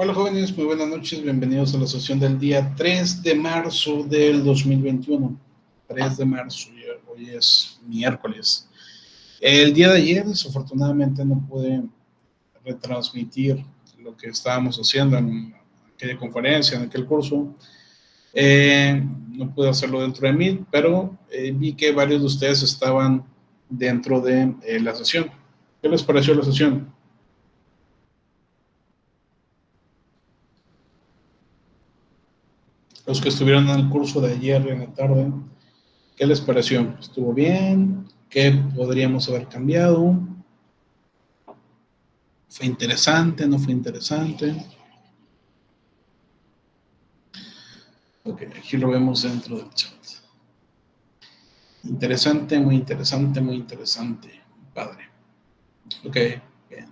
Hola jóvenes, muy buenas noches, bienvenidos a la sesión del día 3 de marzo del 2021. 3 de marzo, hoy es miércoles. El día de ayer, desafortunadamente, no pude retransmitir lo que estábamos haciendo en aquella conferencia, en aquel curso. No pude hacerlo dentro de mí, pero vi que varios de ustedes estaban dentro de la sesión. ¿Qué les pareció la sesión? Los que estuvieron en el curso de ayer en la tarde, ¿qué les pareció? ¿Estuvo bien? ¿Qué podríamos haber cambiado? ¿Fue interesante? ¿No fue interesante? Ok, aquí lo vemos dentro del chat. Interesante, muy interesante, muy interesante. Padre. Ok, bien.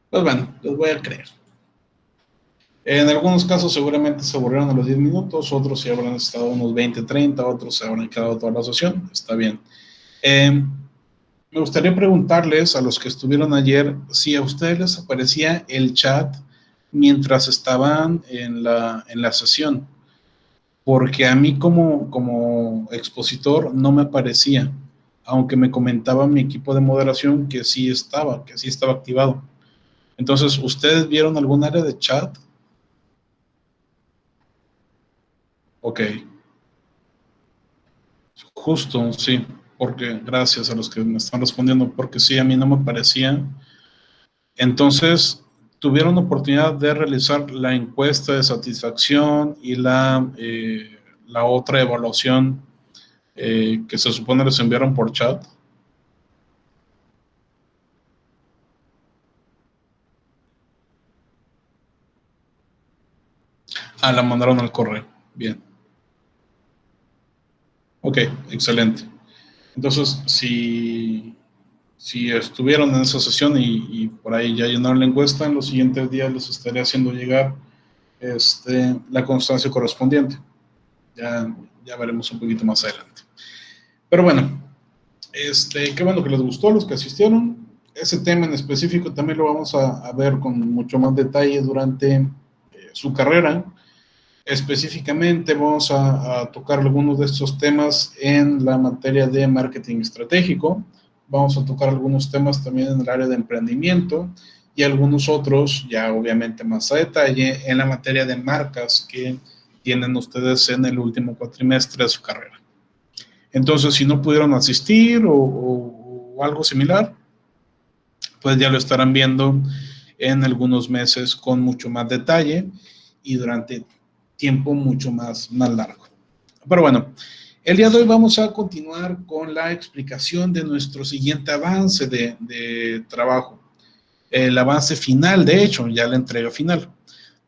Pues bueno, les voy a creer. En algunos casos seguramente se aburrieron a los 10 minutos, otros se habrán estado unos 20, 30, otros se habrán quedado toda la sesión. Está bien. Me gustaría preguntarles a los que estuvieron ayer si a ustedes les aparecía el chat mientras estaban en la sesión, porque a mí como expositor no me aparecía, aunque me comentaba mi equipo de moderación que sí estaba activado. Entonces, ¿ustedes vieron algún área de chat? Ok, justo, sí, porque gracias a los que me están respondiendo, porque sí, a mí no me aparecía. Entonces, tuvieron oportunidad de realizar la encuesta de satisfacción y la otra evaluación que se supone les enviaron por chat. La mandaron al correo. Bien. Ok, excelente. Entonces, si estuvieron en esa sesión y por ahí ya llenaron la encuesta, en los siguientes días les estaré haciendo llegar la constancia correspondiente. Ya veremos un poquito más adelante. Pero bueno, qué bueno que les gustó a los que asistieron. Ese tema en específico también lo vamos a ver con mucho más detalle durante su carrera. Específicamente vamos a tocar algunos de estos temas en la materia de marketing estratégico. Vamos a tocar algunos temas también en el área de emprendimiento y algunos otros, ya obviamente más a detalle, en la materia de marcas que tienen ustedes en el último cuatrimestre de su carrera. Entonces, si no pudieron asistir o algo similar, pues ya lo estarán viendo en algunos meses con mucho más detalle y durante tiempo mucho más largo. Pero bueno, el día de hoy vamos a continuar con la explicación de nuestro siguiente avance de trabajo. El avance final, de hecho, ya la entrega final.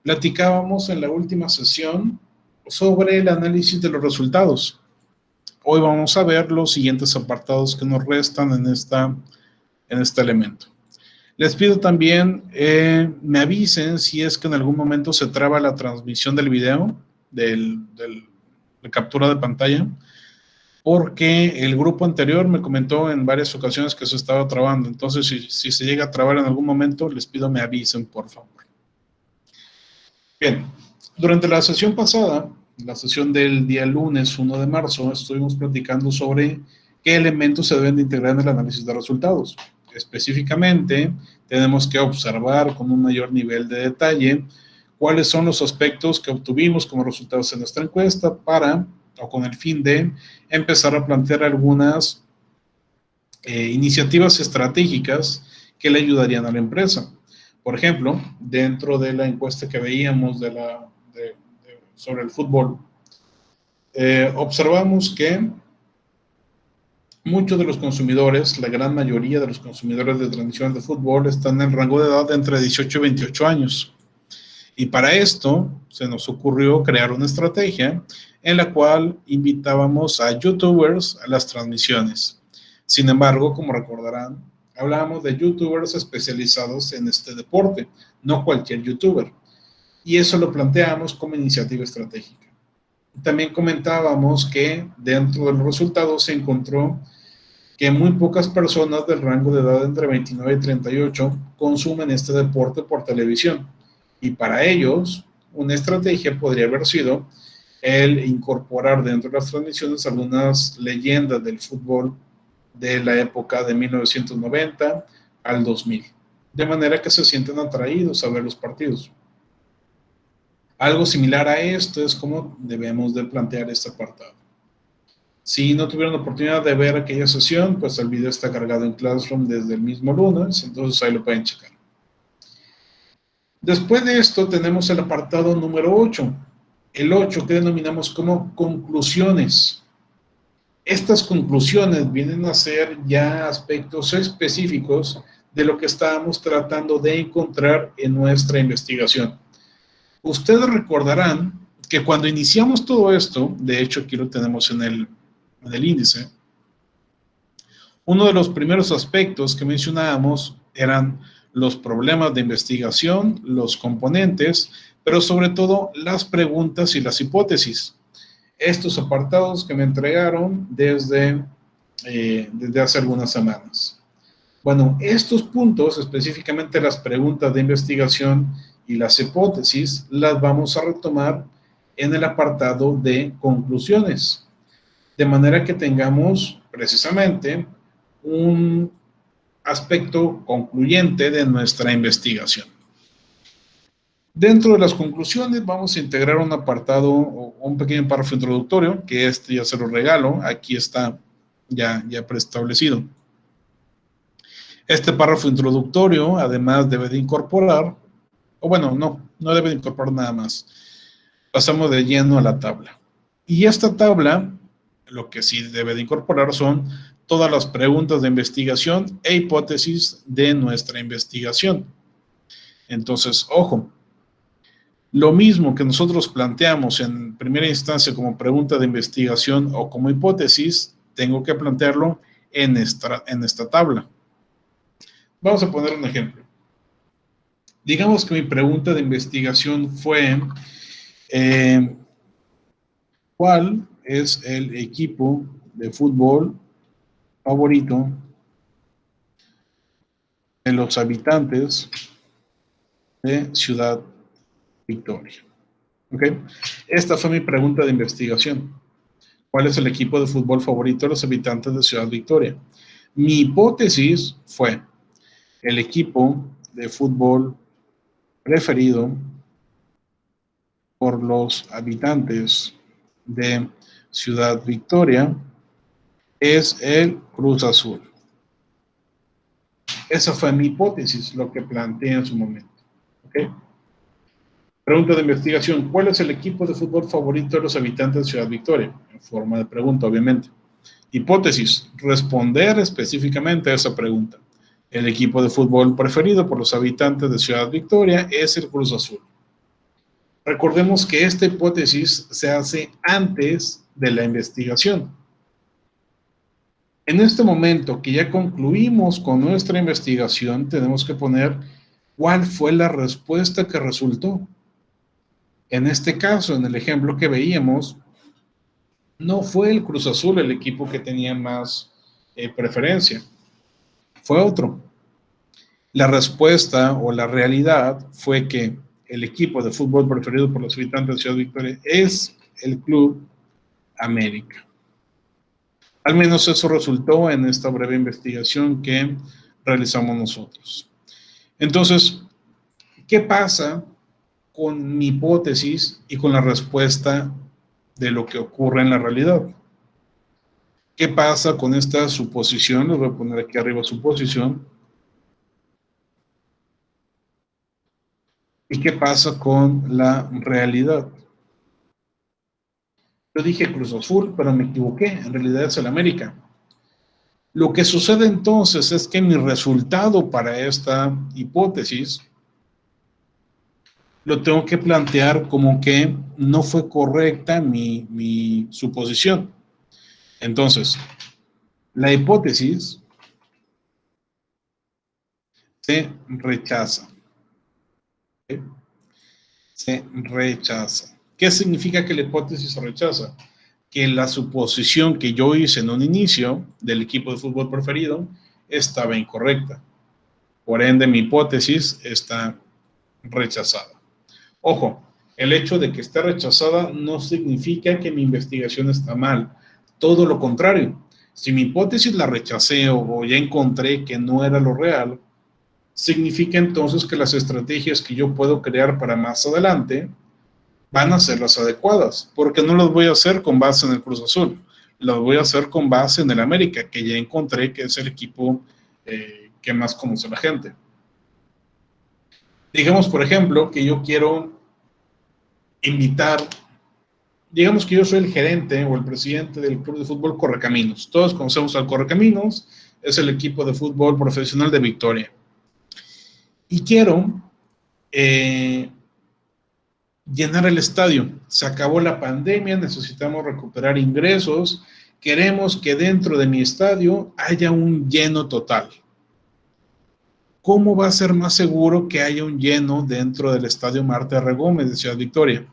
Platicábamos en la última sesión sobre el análisis de los resultados. Hoy vamos a ver los siguientes apartados que nos restan en este elemento. Les pido también me avisen si es que en algún momento se traba la transmisión del video, de captura de pantalla, porque el grupo anterior me comentó en varias ocasiones que se estaba trabando. Entonces, si se llega a trabar en algún momento, les pido me avisen, por favor. Bien, durante la sesión pasada, la sesión del día lunes 1 de marzo, estuvimos platicando sobre qué elementos se deben de integrar en el análisis de resultados. Específicamente, tenemos que observar con un mayor nivel de detalle cuáles son los aspectos que obtuvimos como resultados en nuestra encuesta o con el fin de empezar a plantear algunas iniciativas estratégicas que le ayudarían a la empresa. Por ejemplo, dentro de la encuesta que veíamos sobre el fútbol, observamos que muchos de los consumidores, la gran mayoría de los consumidores de transmisión de fútbol están en el rango de edad de entre 18 y 28 años. Y para esto se nos ocurrió crear una estrategia en la cual invitábamos a youtubers a las transmisiones. Sin embargo, como recordarán, hablábamos de youtubers especializados en este deporte, no cualquier youtuber. Y eso lo planteamos como iniciativa estratégica. También comentábamos que dentro de los resultados se encontró que muy pocas personas del rango de edad entre 29 y 38 consumen este deporte por televisión. Y para ellos, una estrategia podría haber sido el incorporar dentro de las transmisiones algunas leyendas del fútbol de la época de 1990 al 2000, de manera que se sienten atraídos a ver los partidos. Algo similar a esto es como debemos de plantear este apartado. Si no tuvieron la oportunidad de ver aquella sesión, pues el video está cargado en Classroom desde el mismo lunes, entonces ahí lo pueden checar. Después de esto tenemos el apartado número 8. El 8 que denominamos como conclusiones. Estas conclusiones vienen a ser ya aspectos específicos de lo que estábamos tratando de encontrar en nuestra investigación. Ustedes recordarán que cuando iniciamos todo esto, de hecho aquí lo tenemos en el índice, uno de los primeros aspectos que mencionábamos eran los problemas de investigación, los componentes, pero sobre todo las preguntas y las hipótesis. Estos apartados que me entregaron desde hace algunas semanas. Bueno, estos puntos, específicamente las preguntas de investigación y las hipótesis, las vamos a retomar en el apartado de conclusiones, de manera que tengamos precisamente un aspecto concluyente de nuestra investigación. Dentro de las conclusiones vamos a integrar un apartado o un pequeño párrafo introductorio, que este ya se lo regalo, aquí está ya preestablecido. Este párrafo introductorio además debe de incorporar, o bueno, no debe de incorporar nada más. Pasamos de lleno a la tabla. Y esta tabla, lo que sí debe de incorporar son todas las preguntas de investigación e hipótesis de nuestra investigación. Entonces, ojo, lo mismo que nosotros planteamos en primera instancia como pregunta de investigación o como hipótesis, tengo que plantearlo en esta tabla. Vamos a poner un ejemplo. Digamos que mi pregunta de investigación fue, ¿cuál es el equipo de fútbol favorito de los habitantes de Ciudad Victoria? ¿Ok? Esta fue mi pregunta de investigación. ¿Cuál es el equipo de fútbol favorito de los habitantes de Ciudad Victoria? Mi hipótesis fue el equipo de fútbol preferido por los habitantes de Ciudad Victoria es el Cruz Azul. Esa fue mi hipótesis, lo que planteé en su momento. ¿Okay? Pregunta de investigación. ¿Cuál es el equipo de fútbol favorito de los habitantes de Ciudad Victoria? En forma de pregunta, obviamente. Hipótesis. Responder específicamente a esa pregunta. El equipo de fútbol preferido por los habitantes de Ciudad Victoria es el Cruz Azul. Recordemos que esta hipótesis se hace antes de la investigación. En este momento que ya concluimos con nuestra investigación, tenemos que poner cuál fue la respuesta que resultó. En este caso, en el ejemplo que veíamos, no fue el Cruz Azul el equipo que tenía más preferencia, fue otro. La respuesta o la realidad fue que el equipo de fútbol preferido por los habitantes de Ciudad Victoria es el Club América. Al menos eso resultó en esta breve investigación que realizamos nosotros. Entonces, ¿qué pasa con mi hipótesis y con la respuesta de lo que ocurre en la realidad? ¿Qué pasa con esta suposición? Les voy a poner aquí arriba suposición. ¿Y qué pasa con la realidad? Yo dije Cruz Azul, pero me equivoqué. En realidad es el América. Lo que sucede entonces es que mi resultado para esta hipótesis lo tengo que plantear como que no fue correcta mi suposición. Entonces, la hipótesis se rechaza. ¿Okay? Se rechaza. ¿Qué significa que la hipótesis se rechaza? Que la suposición que yo hice en un inicio del equipo de fútbol preferido estaba incorrecta. Por ende, mi hipótesis está rechazada. Ojo, el hecho de que esté rechazada no significa que mi investigación está mal. Todo lo contrario. Si mi hipótesis la rechacé o ya encontré que no era lo real, significa entonces que las estrategias que yo puedo crear para más adelante van a ser las adecuadas, porque no las voy a hacer con base en el Cruz Azul, las voy a hacer con base en el América, que ya encontré que es el equipo que más conoce la gente. Digamos, por ejemplo, que yo quiero invitar, digamos que yo soy el gerente o el presidente del club de fútbol Correcaminos. Todos conocemos al Correcaminos, es el equipo de fútbol profesional de Victoria. Y quiero llenar el estadio. Se acabó la pandemia, necesitamos recuperar ingresos, queremos que dentro de mi estadio haya un lleno total. ¿Cómo va a ser más seguro que haya un lleno dentro del estadio Marta R. Gómez de Ciudad Victoria?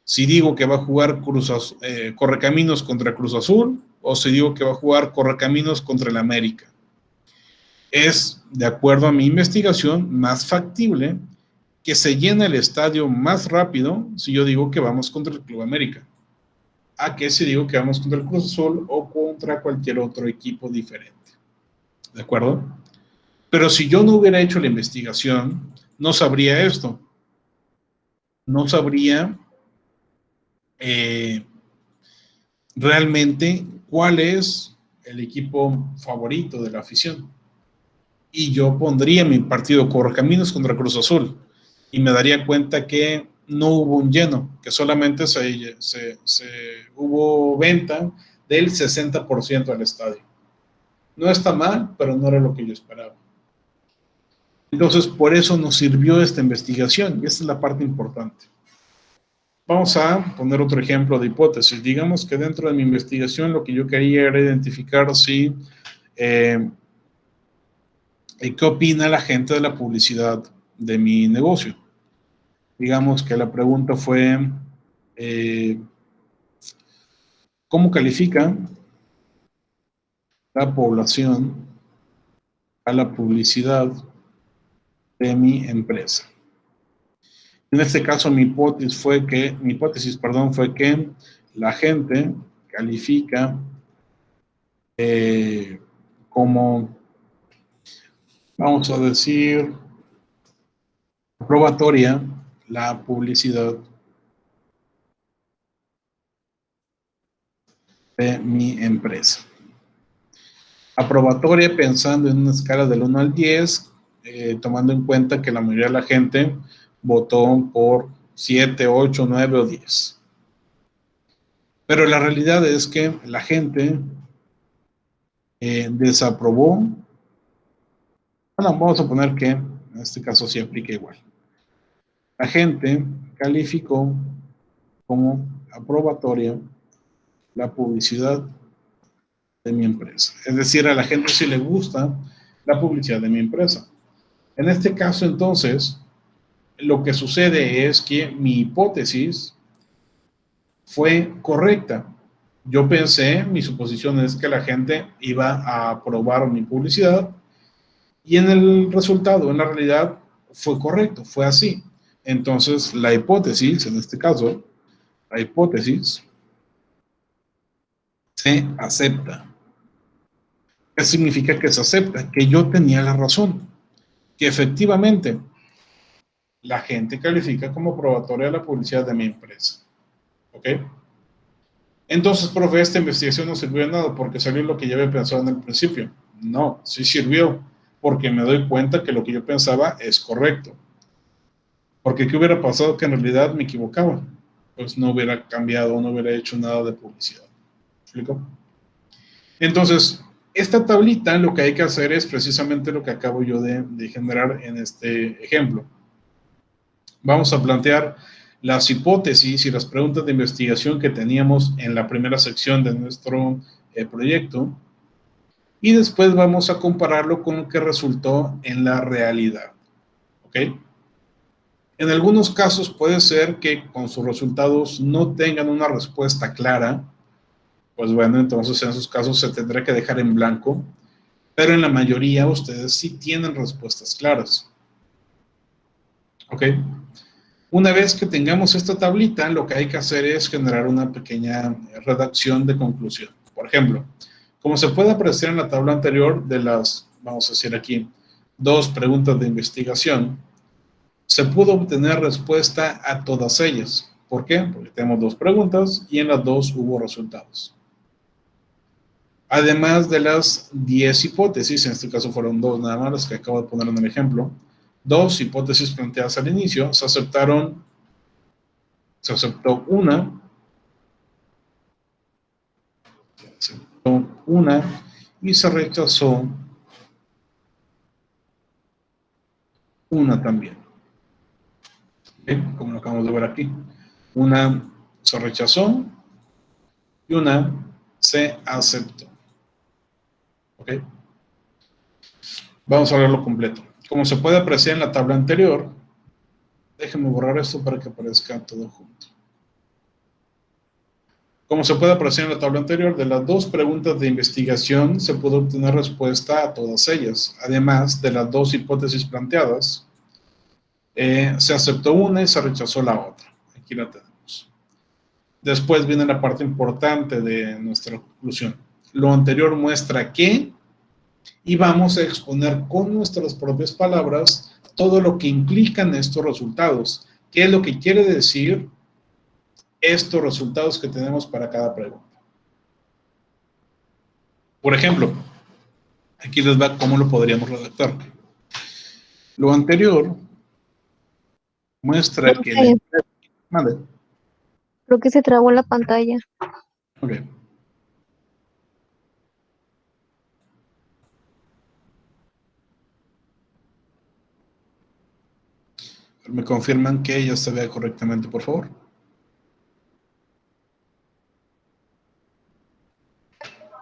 Si digo que va a jugar Correcaminos contra Cruz Azul, o si digo que va a jugar Correcaminos contra el América. Es, de acuerdo a mi investigación, más factible que se llene el estadio más rápido si yo digo que vamos contra el Club América, a que si digo que vamos contra el Cruz Azul o contra cualquier otro equipo diferente. ¿De acuerdo? Pero si yo no hubiera hecho la investigación, no sabría esto. No sabría realmente cuál es el equipo favorito de la afición. Y yo pondría mi partido Correcaminos contra Cruz Azul y me daría cuenta que no hubo un lleno, que solamente hubo venta del 60% del estadio. No está mal, pero no era lo que yo esperaba. Entonces, por eso nos sirvió esta investigación, y esta es la parte importante. Vamos a poner otro ejemplo de hipótesis. Digamos que dentro de mi investigación lo que yo quería era identificar si qué opina la gente de la publicidad de mi negocio. Digamos que la pregunta fue ¿cómo califica la población a la publicidad de mi empresa? En este caso mi hipótesis fue que la gente califica como, vamos a decir, aprobatoria la publicidad de mi empresa. Aprobatoria pensando en una escala del 1 al 10, tomando en cuenta que la mayoría de la gente votó por 7, 8, 9 o 10. Pero la realidad es que la gente desaprobó. Bueno, vamos a poner que en este caso sí aplica igual. La gente calificó como aprobatoria la publicidad de mi empresa. Es decir, a la gente sí le gusta la publicidad de mi empresa. En este caso, entonces, lo que sucede es que mi hipótesis fue correcta. Yo pensé, mi suposición es que la gente iba a aprobar mi publicidad y en el resultado, en la realidad, fue correcto, fue así. Entonces, la hipótesis, en este caso, la hipótesis se acepta. ¿Qué significa que se acepta? Que yo tenía la razón, que efectivamente la gente califica como probatoria la publicidad de mi empresa. ¿Ok? Entonces, profe, esta investigación no sirvió de nada porque salió lo que yo había pensado en el principio. No, sí sirvió, porque me doy cuenta que lo que yo pensaba es correcto. Porque ¿qué hubiera pasado que en realidad me equivocaba? Pues no hubiera cambiado, no hubiera hecho nada de publicidad. ¿Me explico? Entonces, esta tablita lo que hay que hacer es precisamente lo que acabo yo de generar en este ejemplo. Vamos a plantear las hipótesis y las preguntas de investigación que teníamos en la primera sección de nuestro proyecto y después vamos a compararlo con lo que resultó en la realidad. ¿Ok? En algunos casos puede ser que con sus resultados no tengan una respuesta clara, pues bueno, entonces en esos casos se tendrá que dejar en blanco, pero en la mayoría ustedes sí tienen respuestas claras. ¿Ok? Una vez que tengamos esta tablita, lo que hay que hacer es generar una pequeña redacción de conclusión. Por ejemplo, como se puede apreciar en la tabla anterior de las, vamos a decir aquí, 2 preguntas de investigación, se pudo obtener respuesta a todas ellas. ¿Por qué? Porque tenemos 2 preguntas y en las 2 hubo resultados. Además de las 10 hipótesis, en este caso fueron 2 nada más las que acabo de poner en el ejemplo, 2 hipótesis planteadas al inicio, se aceptó una y se rechazó una también. ¿Bien? Como lo acabamos de ver aquí. Una se rechazó y una se aceptó. ¿Ok? Vamos a verlo completo. Como se puede apreciar en la tabla anterior, déjenme borrar esto para que aparezca todo junto. Como se puede apreciar en la tabla anterior, de las 2 preguntas de investigación se pudo obtener respuesta a todas ellas. Además de las 2 hipótesis planteadas, se aceptó una y se rechazó la otra. Aquí la tenemos. Después viene la parte importante de nuestra conclusión. Lo anterior muestra que, y vamos a exponer con nuestras propias palabras todo lo que implican estos resultados. ¿Qué es lo que quiere decir estos resultados que tenemos para cada pregunta? Por ejemplo, aquí les va cómo lo podríamos redactar. Lo anterior muestra que la empresa... Vale. Creo que se trabó la pantalla. Ok. ¿Me confirman que ya se vea correctamente, por favor?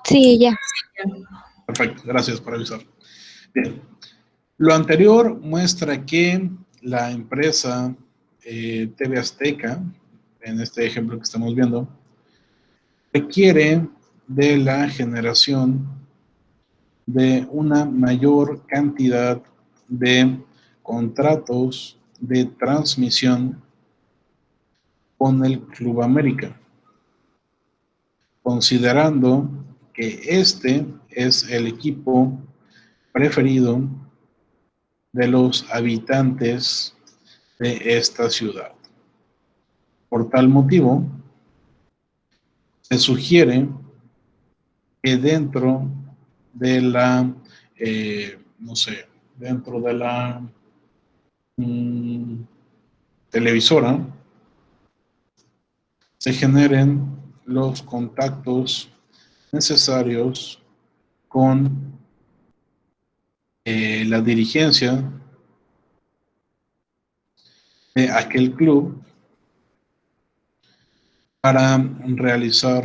Sí, ya. Perfecto, gracias por avisar. Bien. Lo anterior muestra que la empresa TV Azteca, en este ejemplo que estamos viendo, requiere de la generación de una mayor cantidad de contratos de transmisión con el Club América, considerando que este es el equipo preferido de los habitantes de esta ciudad. Por tal motivo, se sugiere que dentro de la, no sé, dentro de la televisora, se generen los contactos necesarios con la dirigencia de aquel club para realizar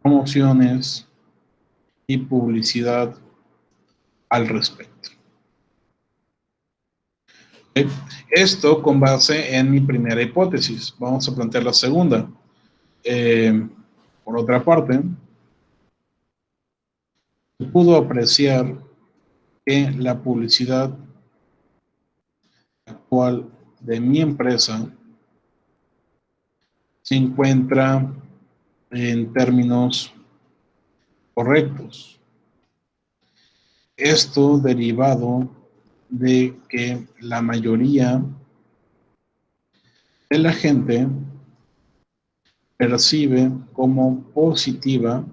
promociones y publicidad al respecto. ¿Okay? Esto con base en mi primera hipótesis. Vamos a plantear la segunda. Por otra parte, se pudo apreciar que la publicidad actual de mi empresa se encuentra en términos correctos. Esto derivado de que la mayoría de la gente percibe como positiva,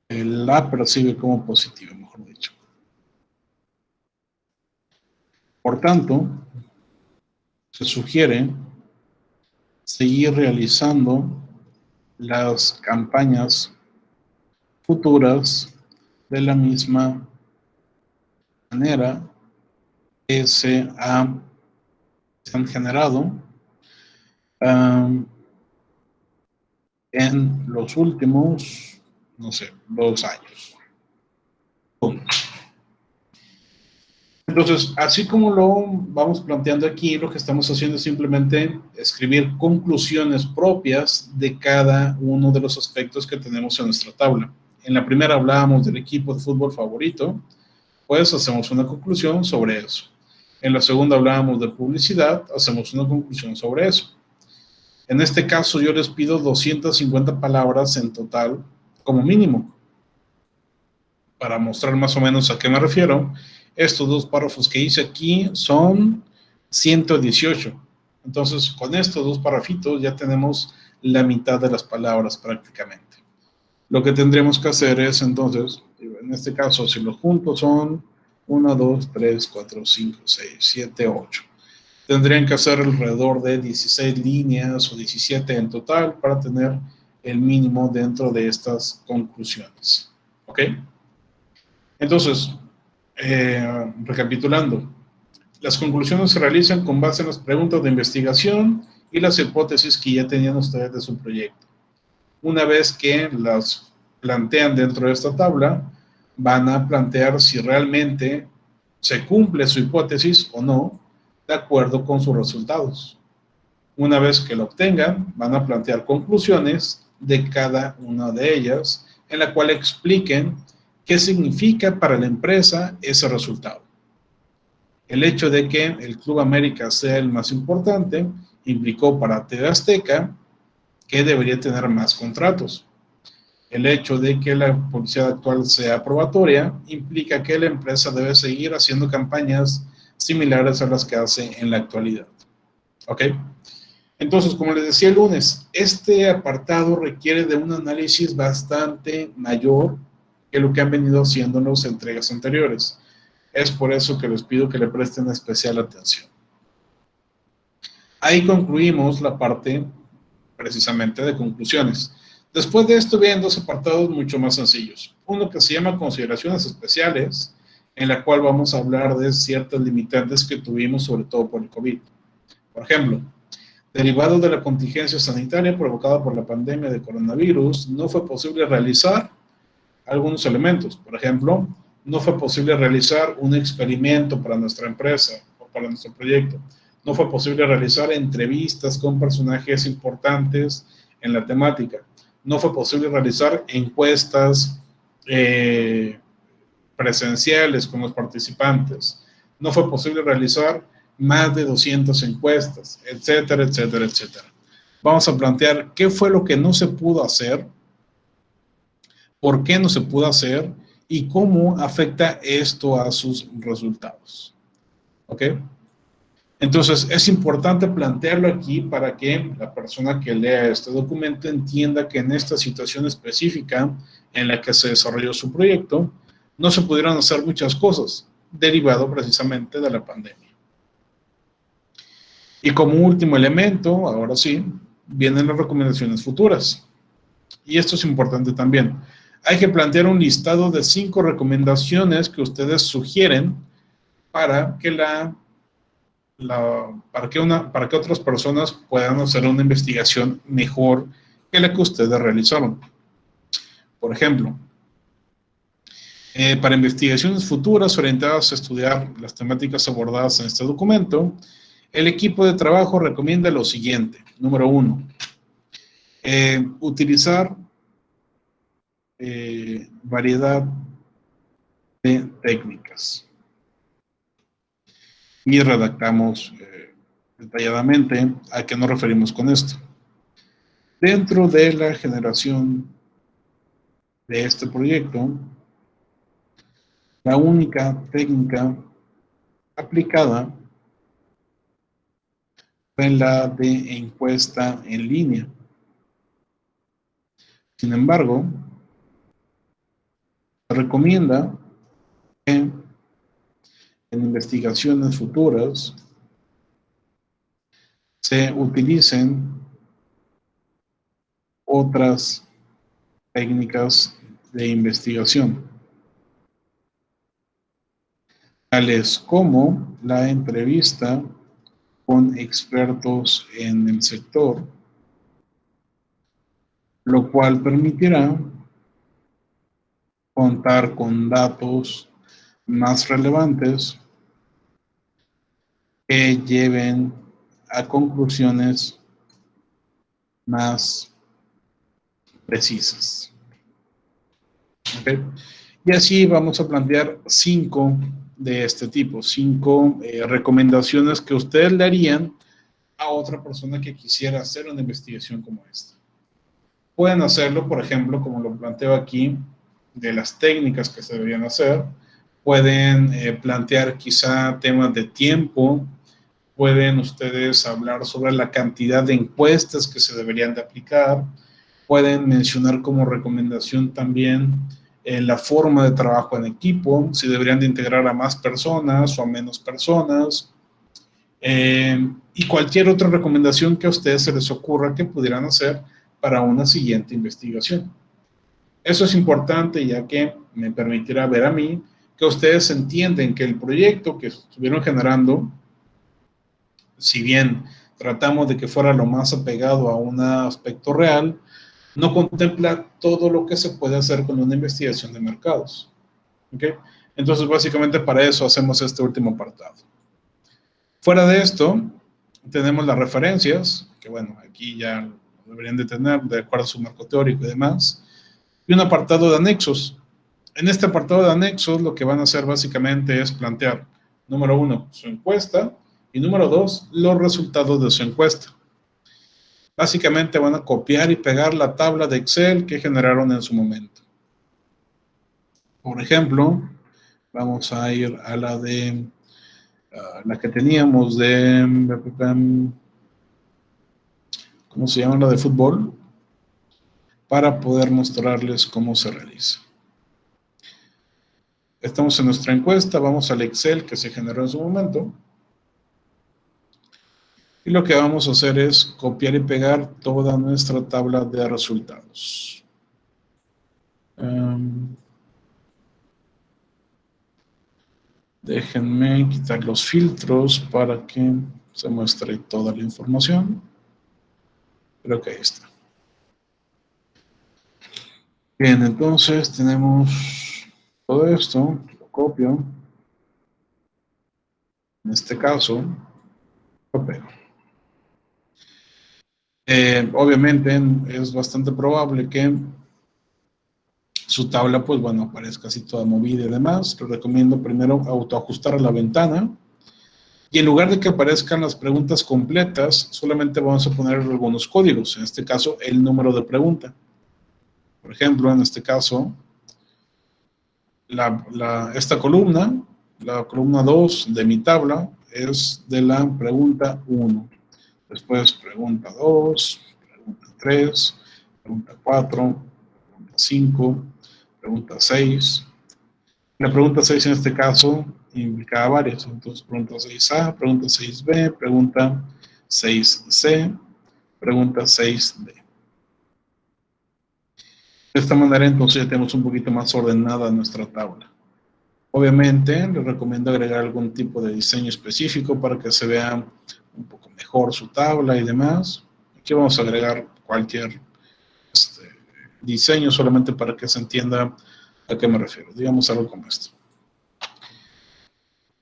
la percibe como positiva, mejor dicho. Por tanto, se sugiere seguir realizando las campañas futuras de la misma manera que se han generado en los últimos, no sé, 2 años. Entonces, así como lo vamos planteando aquí, lo que estamos haciendo es simplemente escribir conclusiones propias de cada uno de los aspectos que tenemos en nuestra tabla. En la primera hablábamos del equipo de fútbol favorito, pues hacemos una conclusión sobre eso. En la segunda hablábamos de publicidad, hacemos una conclusión sobre eso. En este caso yo les pido 250 palabras en total como mínimo. Para mostrar más o menos a qué me refiero, estos dos párrafos que hice aquí son 118. Entonces, con estos dos párrafitos ya tenemos la mitad de las palabras prácticamente. Lo que tendremos que hacer es entonces, en este caso, si los juntos son 1, 2, 3, 4, 5, 6, 7, 8. Tendrían que hacer alrededor de 16 líneas o 17 en total para tener el mínimo dentro de estas conclusiones. ¿Ok? Entonces, recapitulando, las conclusiones se realizan con base en las preguntas de investigación y las hipótesis que ya tenían ustedes de su proyecto. Una vez que las plantean dentro de esta tabla, van a plantear si realmente se cumple su hipótesis o no, de acuerdo con sus resultados. Una vez que lo obtengan, van a plantear conclusiones de cada una de ellas, en la cual expliquen qué significa para la empresa ese resultado. El hecho de que el Club América sea el más importante implicó para TV Azteca que debería tener más contratos. El hecho de que la publicidad actual sea probatoria implica que la empresa debe seguir haciendo campañas similares a las que hace en la actualidad. ¿Ok? Entonces, como les decía el lunes, este apartado requiere de un análisis bastante mayor que lo que han venido haciendo en las entregas anteriores. Es por eso que les pido que le presten especial atención. Ahí concluimos la parte precisamente de conclusiones. Después de esto vienen dos apartados mucho más sencillos. Uno que se llama consideraciones especiales, en la cual vamos a hablar de ciertas limitantes que tuvimos, sobre todo por el COVID. Por ejemplo, derivado de la contingencia sanitaria provocada por la pandemia de coronavirus, no fue posible realizar algunos elementos. Por ejemplo, no fue posible realizar un experimento para nuestra empresa o para nuestro proyecto. No fue posible realizar entrevistas con personajes importantes en la temática. No fue posible realizar encuestas presenciales con los participantes. No fue posible realizar más de 200 encuestas, etcétera, etcétera, etcétera. Vamos a plantear qué fue lo que no se pudo hacer, por qué no se pudo hacer y cómo afecta esto a sus resultados. ¿Ok? Entonces, es importante plantearlo aquí para que la persona que lea este documento entienda que en esta situación específica en la que se desarrolló su proyecto, no se pudieron hacer muchas cosas, derivado precisamente de la pandemia. Y como último elemento, ahora sí, vienen las recomendaciones futuras. Y esto es importante también. Hay que plantear un listado de 5 recomendaciones que ustedes sugieren para que para que otras personas puedan hacer una investigación mejor que la que ustedes realizaron. Por ejemplo, para investigaciones futuras orientadas a estudiar las temáticas abordadas en este documento, el equipo de trabajo recomienda lo siguiente. Número 1, utilizar variedad de técnicas. Y redactamos detalladamente a qué nos referimos con esto. Dentro de la generación de este proyecto, la única técnica aplicada fue la de encuesta en línea. Sin embargo, se recomienda que en investigaciones futuras se utilicen otras técnicas de investigación, tales como la entrevista con expertos en el sector, lo cual permitirá contar con datos más relevantes que lleven a conclusiones más precisas. ¿Okay? Y así vamos a plantear 5 de este tipo, 5 recomendaciones que ustedes le harían a otra persona que quisiera hacer una investigación como esta. Pueden hacerlo, por ejemplo, como lo planteo aquí, de las técnicas que se deberían hacer. Pueden plantear quizá temas de tiempo. Pueden ustedes hablar sobre la cantidad de encuestas que se deberían de aplicar. Pueden mencionar como recomendación también la forma de trabajo en equipo, si deberían de integrar a más personas o a menos personas. Y cualquier otra recomendación que a ustedes se les ocurra que pudieran hacer para una siguiente investigación. Eso es importante, ya que me permitirá ver a mí que ustedes entienden que el proyecto que estuvieron generando, si bien tratamos de que fuera lo más apegado a un aspecto real, no contempla todo lo que se puede hacer con una investigación de mercados. ¿Okay? Entonces, básicamente para eso hacemos este último apartado. Fuera de esto, tenemos las referencias, que bueno, aquí ya lo deberían de tener de acuerdo a su marco teórico y demás, y un apartado de anexos. En este apartado de anexos lo que van a hacer básicamente es plantear, número 1, su encuesta, y número 2, los resultados de su encuesta. Básicamente van a copiar y pegar la tabla de Excel que generaron en su momento. Por ejemplo, vamos a ir a la de la que teníamos de ¿cómo se llama? La de fútbol, para poder mostrarles cómo se realiza. Estamos en nuestra encuesta, vamos al Excel que se generó en su momento. Y lo que vamos a hacer es copiar y pegar toda nuestra tabla de resultados. Déjenme quitar los filtros para que se muestre toda la información. Creo que ahí está. Bien, entonces tenemos todo esto, lo copio. En este caso, lo pego. Obviamente es bastante probable que su tabla, pues bueno, aparezca así toda movida y demás. Les recomiendo primero autoajustar a la ventana. Y en lugar de que aparezcan las preguntas completas, solamente vamos a poner algunos códigos. En este caso, el número de pregunta. Por ejemplo, en este caso, esta columna, la columna 2 de mi tabla, es de la pregunta 1. Después pregunta 2, pregunta 3, pregunta 4, pregunta 5, pregunta 6. La pregunta 6 en este caso implicaba varias. Entonces, pregunta 6A, pregunta 6B, pregunta 6C, pregunta 6D. De esta manera, entonces, ya tenemos un poquito más ordenada nuestra tabla. Obviamente, les recomiendo agregar algún tipo de diseño específico para que se vea un poco mejor su tabla y demás. Aquí vamos a agregar cualquier diseño solamente para que se entienda a qué me refiero. Digamos algo como esto.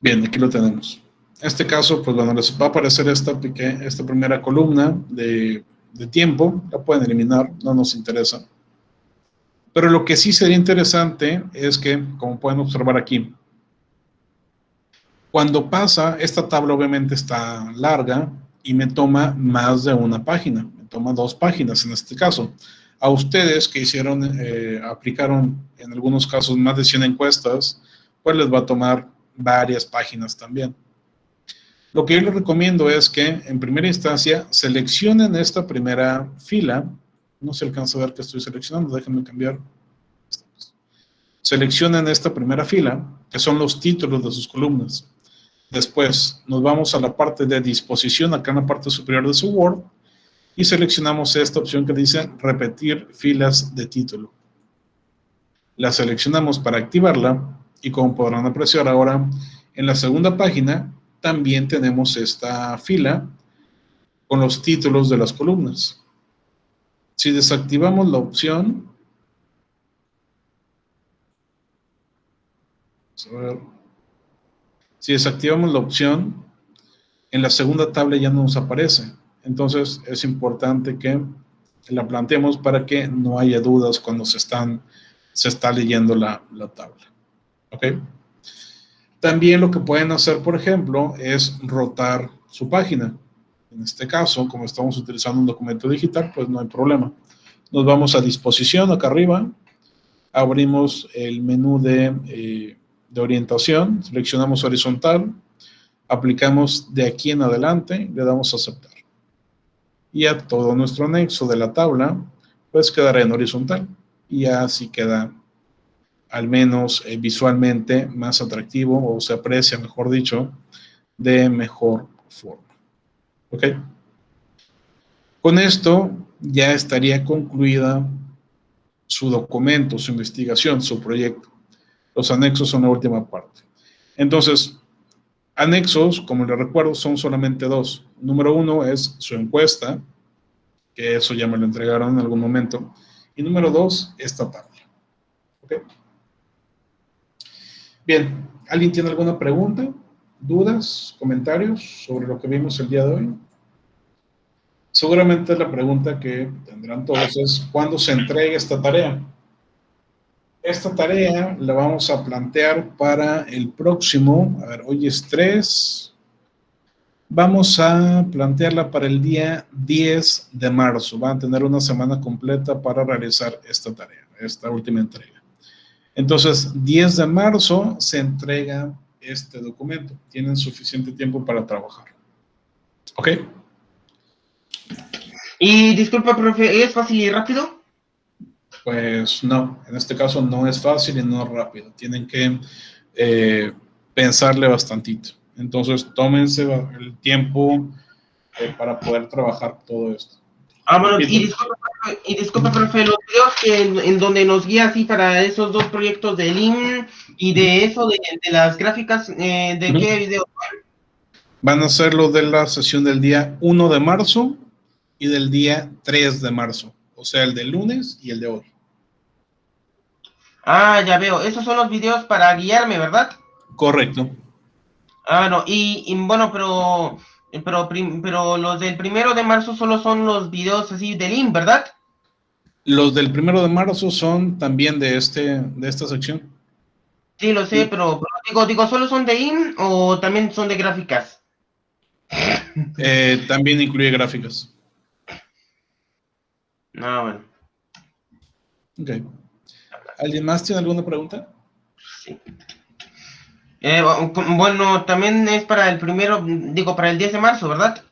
Bien, aquí lo tenemos. En este caso, pues bueno, les va a aparecer esta primera columna de tiempo. La pueden eliminar, no nos interesa. Pero lo que sí sería interesante es que, como pueden observar aquí, cuando pasa, esta tabla obviamente está larga y me toma más de una página, me toma 2 páginas en este caso. A ustedes que aplicaron en algunos casos más de 100 encuestas, pues les va a tomar varias páginas también. Lo que yo les recomiendo es que en primera instancia seleccionen esta primera fila. No se alcanza a ver que estoy seleccionando, déjenme cambiar. Seleccionen esta primera fila, que son los títulos de sus columnas. Después nos vamos a la parte de disposición, acá en la parte superior de su Word, y seleccionamos esta opción que dice repetir filas de título. La seleccionamos para activarla, y como podrán apreciar ahora, en la segunda página también tenemos esta fila con los títulos de las columnas. Si desactivamos la opción, vamos a ver. Si desactivamos la opción, en la segunda tabla ya no nos aparece. Entonces es importante que la planteemos para que no haya dudas cuando se están se está leyendo la tabla. ¿Ok? También lo que pueden hacer, por ejemplo, es rotar su página. En este caso, como estamos utilizando un documento digital, pues no hay problema. Nos vamos a disposición, acá arriba, abrimos el menú de orientación, seleccionamos horizontal, aplicamos de aquí en adelante, le damos a aceptar. Y a todo nuestro anexo de la tabla, pues quedará en horizontal. Y así queda, al menos visualmente, más atractivo, o se aprecia, mejor dicho, de mejor forma. ¿Ok? Con esto ya estaría concluida su documento, su investigación, su proyecto. Los anexos son la última parte. Entonces, anexos, como les recuerdo, son solamente dos. Número uno es su encuesta, que eso ya me lo entregaron en algún momento. Y número dos, esta tabla. ¿Ok? Bien, ¿alguien tiene alguna pregunta, dudas, comentarios sobre lo que vimos el día de hoy? Seguramente la pregunta que tendrán todos es, ¿cuándo se entrega esta tarea? Esta tarea la vamos a plantear para el próximo, a ver, hoy es 3, vamos a plantearla para el día 10 de marzo. Van a tener una semana completa para realizar esta tarea, esta última entrega. Entonces, 10 de marzo se entrega este documento. Tienen suficiente tiempo para trabajar. ¿Ok? Y disculpa, profe, ¿es fácil y rápido? Pues no, en este caso no es fácil y no es rápido. Tienen que pensarle bastantito. Entonces, tómense el tiempo para poder trabajar todo esto. Bueno, y disculpa, profe, los videos en donde nos guía así para esos dos proyectos de LIM y de eso, de las gráficas, ¿de qué video? Van a ser los de la sesión del día 1 de marzo y del día 3 de marzo. O sea, el del lunes y el de hoy. Ya veo. Esos son los videos para guiarme, ¿verdad? Correcto. No, y bueno, pero los del 1 de marzo solo son los videos así de LIM, ¿verdad? Los del 1 de marzo son también de esta sección. Sí, lo sé, pero digo, ¿solo son de LIM o también son de gráficas? También incluye gráficas. Bueno. Ok. ¿Alguien más tiene alguna pregunta? Sí. Bueno, también es para el para el 10 de marzo, ¿verdad?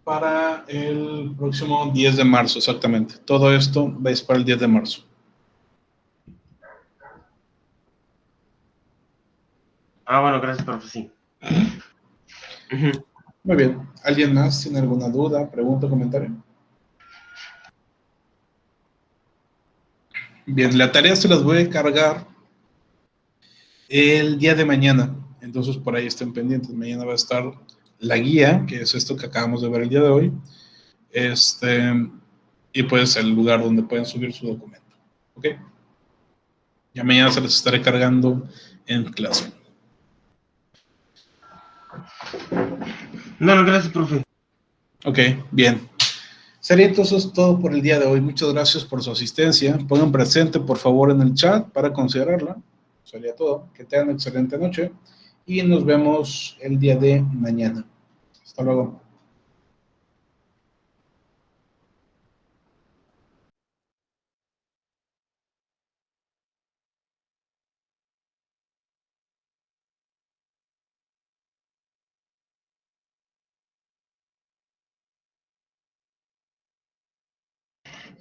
Para el próximo 10 de marzo, exactamente. Todo esto es para el 10 de marzo. Bueno, gracias, profe, sí. Muy bien. ¿Alguien más tiene alguna duda, pregunta, comentario? Bien, la tarea se las voy a cargar el día de mañana. Entonces, por ahí estén pendientes. Mañana va a estar la guía, que es esto que acabamos de ver el día de hoy. Y pues el lugar donde pueden subir su documento. ¿Ok? Ya mañana se les estaré cargando en clase. No, gracias, profe. Ok, bien. Sería entonces todo por el día de hoy. Muchas gracias por su asistencia. Pongan presente, por favor, en el chat para considerarla. Sería todo. Que tengan una excelente noche y nos vemos el día de mañana. Hasta luego.